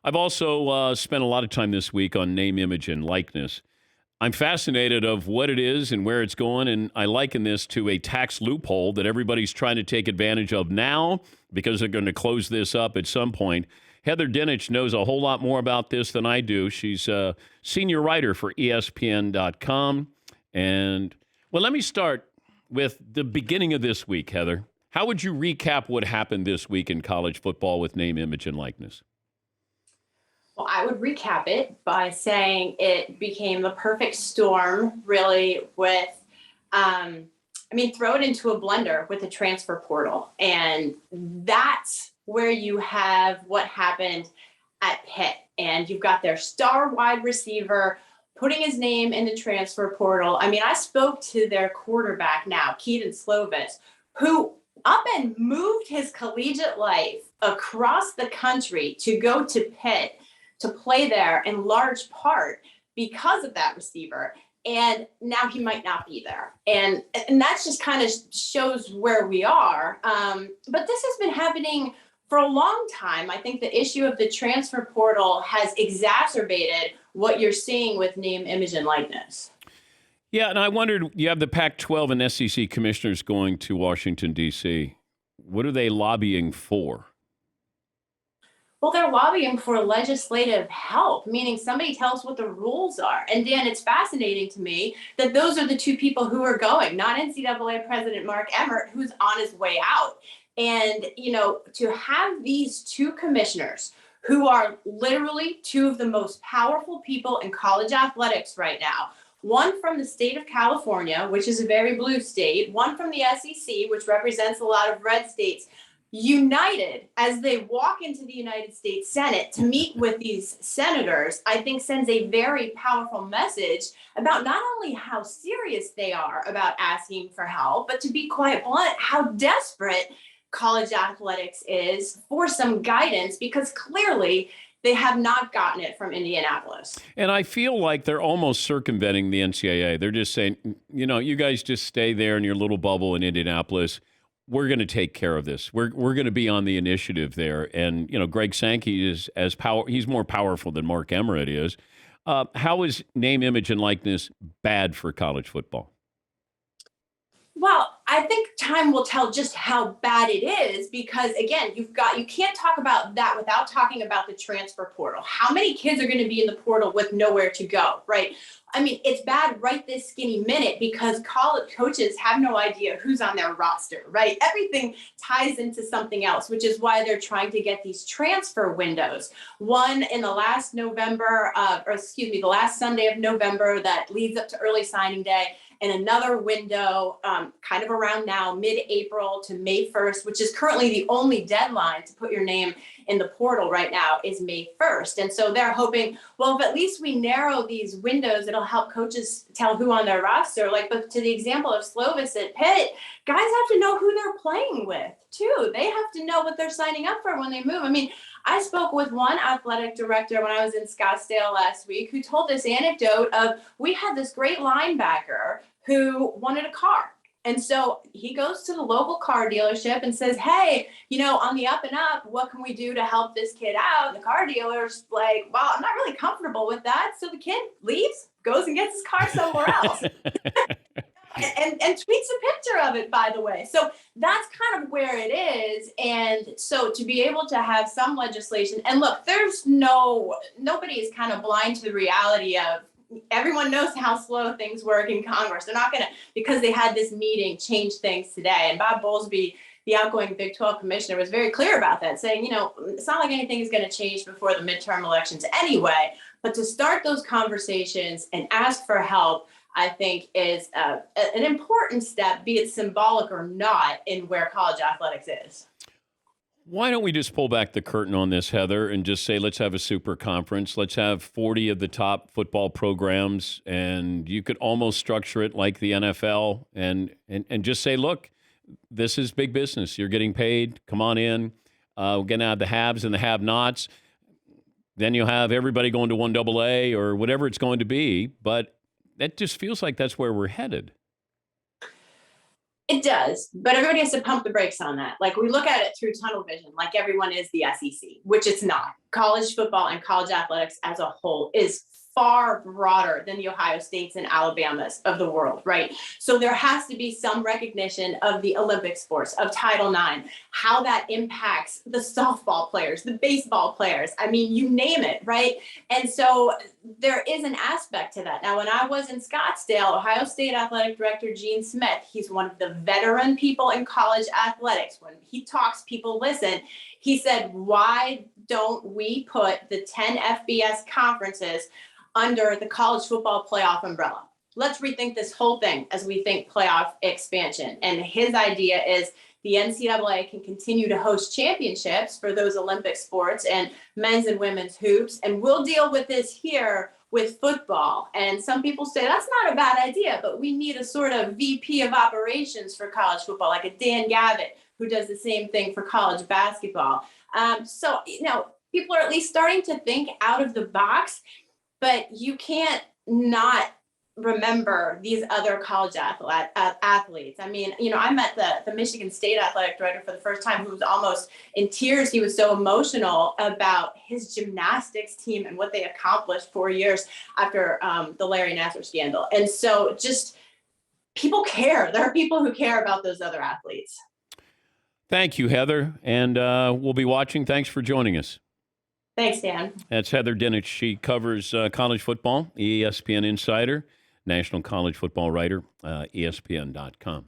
I've also spent a lot of time this week on name, image, and likeness. I'm fascinated of what it is and where it's going, and I liken this to a tax loophole that everybody's trying to take advantage of now because they're going to close this up at some point. Heather Dinich knows a whole lot more about this than I do. She's a senior writer for ESPN.com. And, well, let me start with the beginning of this week, Heather. How would you recap what happened this week in college football with name, image, and likeness? Well, I would recap it by saying it became the perfect storm, really, with, throw it into a blender with the transfer portal. And that's where you have what happened at Pitt. And you've got their star wide receiver putting his name in the transfer portal. I spoke to their quarterback now, Keaton Slovis, who up and moved his collegiate life across the country to go to Pitt to play there in large part because of that receiver. And now he might not be there. And that just kind of shows where we are. But this has been happening for a long time. I think the issue of the transfer portal has exacerbated what you're seeing with name, image, and likeness. Yeah, and I wondered, you have the Pac-12 and SEC commissioners going to Washington, D.C. What are they lobbying for? Well, they're lobbying for legislative help, meaning somebody tells what the rules are. And Dan, it's fascinating to me that those are the two people who are going, not NCAA President Mark Emmert, who's on his way out. And, to have these two commissioners who are literally two of the most powerful people in college athletics right now, one from the state of California, which is a very blue state, one from the SEC, which represents a lot of red states, united as they walk into the United States Senate to meet with these senators, I think sends a very powerful message about not only how serious they are about asking for help, but to be quite blunt, how desperate college athletics is for some guidance, because clearly they have not gotten it from Indianapolis. And I feel like they're almost circumventing the NCAA. They're just saying, you guys just stay there in your little bubble in Indianapolis. We're going to take care of this. We're going to be on the initiative there. And, Greg Sankey is he's more powerful than Mark Emmert is. How is name, image, and likeness bad for college football? Well, I think time will tell just how bad it is, because again, you can't talk about that without talking about the transfer portal. How many kids are going to be in the portal with nowhere to go, right? It's bad right this skinny minute because college coaches have no idea who's on their roster, right? Everything ties into something else, which is why they're trying to get these transfer windows. One in the last the last Sunday of November that leads up to early signing day, and another window kind of around now, mid-April to May 1st, which is currently the only deadline to put your name in the portal right now, is May 1st. And so they're hoping, well, if at least we narrow these windows, it'll help coaches tell who on their roster. But to the example of Slovis at Pitt, guys have to know who they're playing with, too. They have to know what they're signing up for when they move. I spoke with one athletic director when I was in Scottsdale last week who told this anecdote of, we had this great linebacker who wanted a car. And so he goes to the local car dealership and says, hey, on the up and up, what can we do to help this kid out? And the car dealer's like, well, I'm not really comfortable with that. So the kid leaves, goes and gets his car somewhere else. And tweets a picture of it, by the way. So that's kind of where it is. And so to be able to have some legislation, and look, nobody is kind of blind to the reality of, everyone knows how slow things work in Congress. They're not going to, because they had this meeting, change things today. And Bob Bowlesby, the outgoing Big 12 commissioner, was very clear about that, saying, it's not like anything is going to change before the midterm elections anyway. But to start those conversations and ask for help, I think is an important step, be it symbolic or not, in where college athletics is. Why don't we just pull back the curtain on this, Heather, and just say, let's have a super conference. Let's have 40 of the top football programs, and you could almost structure it like the NFL and just say, look, this is big business. You're getting paid. Come on in. We're going to have the haves and the have-nots. Then you'll have everybody going to 1AA or whatever it's going to be. But that just feels like that's where we're headed. It does, but everybody has to pump the brakes on that. Like, we look at it through tunnel vision, like everyone is the SEC, which it's not. College football and college athletics as a whole is far broader than the Ohio States and Alabamas of the world, right? So there has to be some recognition of the Olympic sports, of Title IX, how that impacts the softball players, the baseball players. I mean, you name it, right? And so there is an aspect to that. Now, when I was in Scottsdale, Ohio State Athletic Director Gene Smith, he's one of the veteran people in college athletics. When he talks, people listen. He said, why don't we put the 10 FBS conferences under the college football playoff umbrella? Let's rethink this whole thing as we think playoff expansion. And his idea is the NCAA can continue to host championships for those Olympic sports and men's and women's hoops. And we'll deal with this here with football. And some people say that's not a bad idea, but we need a sort of VP of operations for college football, like a Dan Gavitt, who does the same thing for college basketball. So, people are at least starting to think out of the box. But you can't not remember these other college athletes. I mean, I met the Michigan State athletic director for the first time, who was almost in tears. He was so emotional about his gymnastics team and what they accomplished 4 years after the Larry Nassar scandal. And so just people care. There are people who care about those other athletes. Thank you, Heather. And we'll be watching. Thanks for joining us. Thanks, Dan. That's Heather Dinich. She covers college football, ESPN insider, national college football writer, ESPN.com.